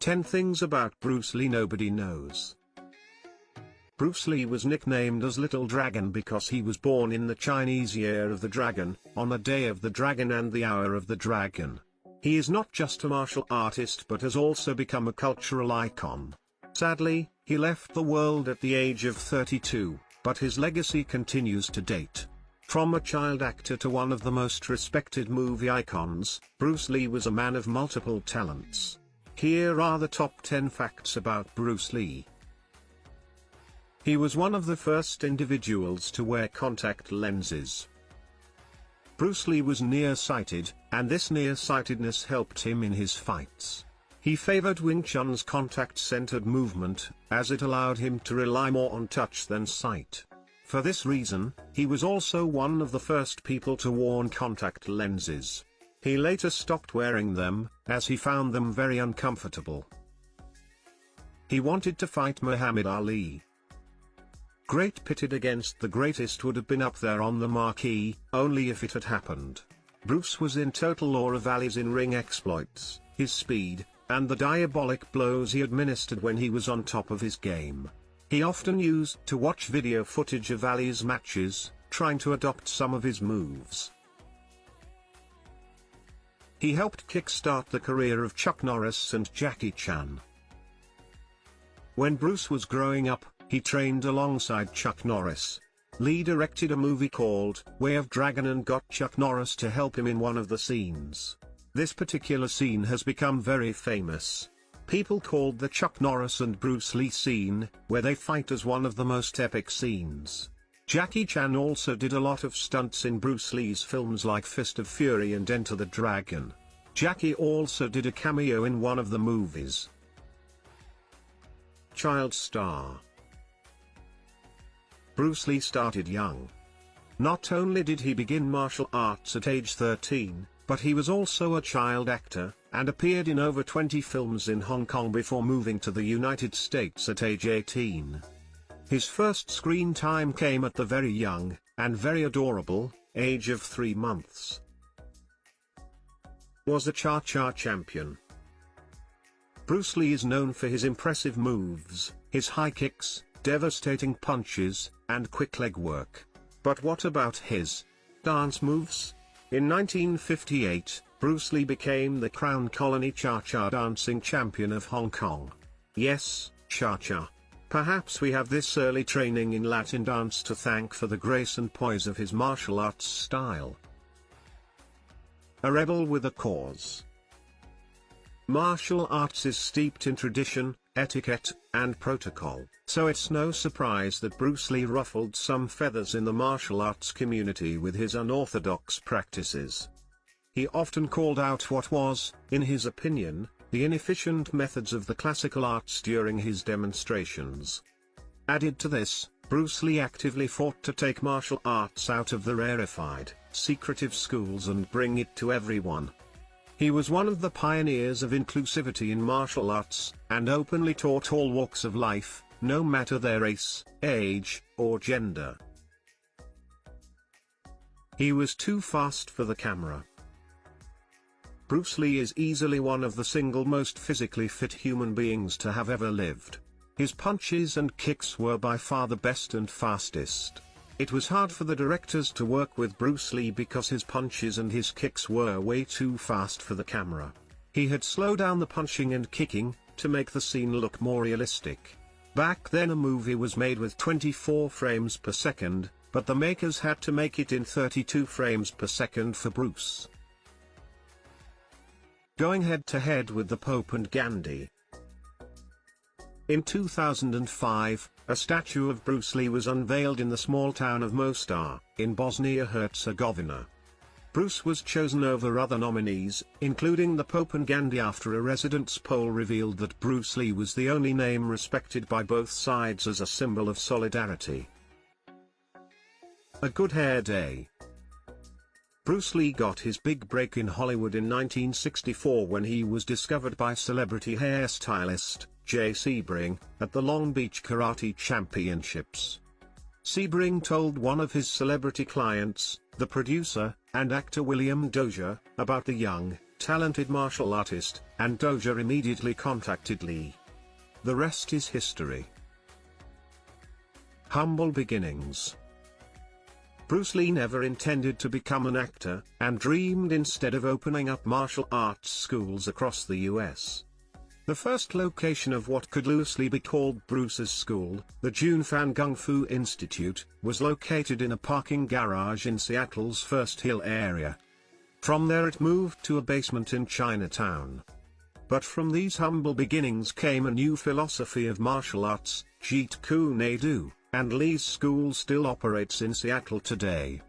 10 Things About Bruce Lee Nobody Knows. Bruce Lee was nicknamed as Little Dragon because he was born in the Chinese Year of the Dragon, on the Day of the Dragon and the Hour of the Dragon. He is not just a martial artist but has also become a cultural icon. Sadly, he left the world at the age of 32, but his legacy continues to date. From a child actor to one of the most respected movie icons, Bruce Lee was a man of multiple talents. Here are the top 10 facts about Bruce Lee. He was one of the first individuals to wear contact lenses. Bruce Lee was nearsighted, and this nearsightedness helped him in his fights. He favored Wing Chun's contact-centered movement, as it allowed him to rely more on touch than sight. For this reason, he was also one of the first people to worn contact lenses. He later stopped wearing them, as he found them very uncomfortable. He wanted to fight Muhammad Ali. Great pitted against the greatest would have been up there on the marquee, only if it had happened. Bruce was in total awe of Ali's in-ring exploits, his speed, and the diabolic blows he administered when he was on top of his game. He often used to watch video footage of Ali's matches, trying to adopt some of his moves. He helped kickstart the career of Chuck Norris and Jackie Chan. When Bruce was growing up, he trained alongside Chuck Norris. Lee directed a movie called Way of Dragon and got Chuck Norris to help him in one of the scenes. This particular scene has become very famous. People called the Chuck Norris and Bruce Lee scene, where they fight, as one of the most epic scenes. Jackie Chan also did a lot of stunts in Bruce Lee's films like Fist of Fury and Enter the Dragon. Jackie also did a cameo in one of the movies. Child star. Bruce Lee started young. Not only did he begin martial arts at age 13, but he was also a child actor, and appeared in over 20 films in Hong Kong before moving to the United States at age 18. His first screen time came at the very young, and very adorable, age of 3 months. Was a Cha-Cha champion. Bruce Lee is known for his impressive moves, his high kicks, devastating punches, and quick leg work. But what about his dance moves? In 1958, Bruce Lee became the Crown Colony Cha-Cha dancing champion of Hong Kong. Yes, Cha-Cha. Perhaps we have this early training in Latin dance to thank for the grace and poise of his martial arts style. A rebel with a cause. Martial arts is steeped in tradition, etiquette, and protocol, so it's no surprise that Bruce Lee ruffled some feathers in the martial arts community with his unorthodox practices. He often called out what was, in his opinion, the inefficient methods of the classical arts during his demonstrations. Added to this, Bruce Lee actively fought to take martial arts out of the rarefied, secretive schools and bring it to everyone. He was one of the pioneers of inclusivity in martial arts, and openly taught all walks of life, no matter their race, age, or gender. He was too fast for the camera. Bruce Lee is easily one of the single most physically fit human beings to have ever lived. His punches and kicks were by far the best and fastest. It was hard for the directors to work with Bruce Lee because his punches and his kicks were way too fast for the camera. He had slowed down the punching and kicking, to make the scene look more realistic. Back then a movie was made with 24 frames per second, but the makers had to make it in 32 frames per second for Bruce. Going head-to-head with the Pope and Gandhi. In 2005, a statue of Bruce Lee was unveiled in the small town of Mostar, in Bosnia-Herzegovina. Bruce was chosen over other nominees, including the Pope and Gandhi, after a residents' poll revealed that Bruce Lee was the only name respected by both sides as a symbol of solidarity. A good hair day. Bruce Lee got his big break in Hollywood in 1964 when he was discovered by celebrity hairstylist Jay Sebring at the Long Beach Karate Championships. Sebring told one of his celebrity clients, the producer and actor William Dozier, about the young, talented martial artist, and Doja immediately contacted Lee. The rest is history. Humble beginnings. Bruce Lee never intended to become an actor, and dreamed instead of opening up martial arts schools across the US. The first location of what could loosely be called Bruce's school, the Junfan Kung Fu Institute, was located in a parking garage in Seattle's First Hill area. From there it moved to a basement in Chinatown. But from these humble beginnings came a new philosophy of martial arts, Jeet Kune Do, and Lee's school still operates in Seattle today.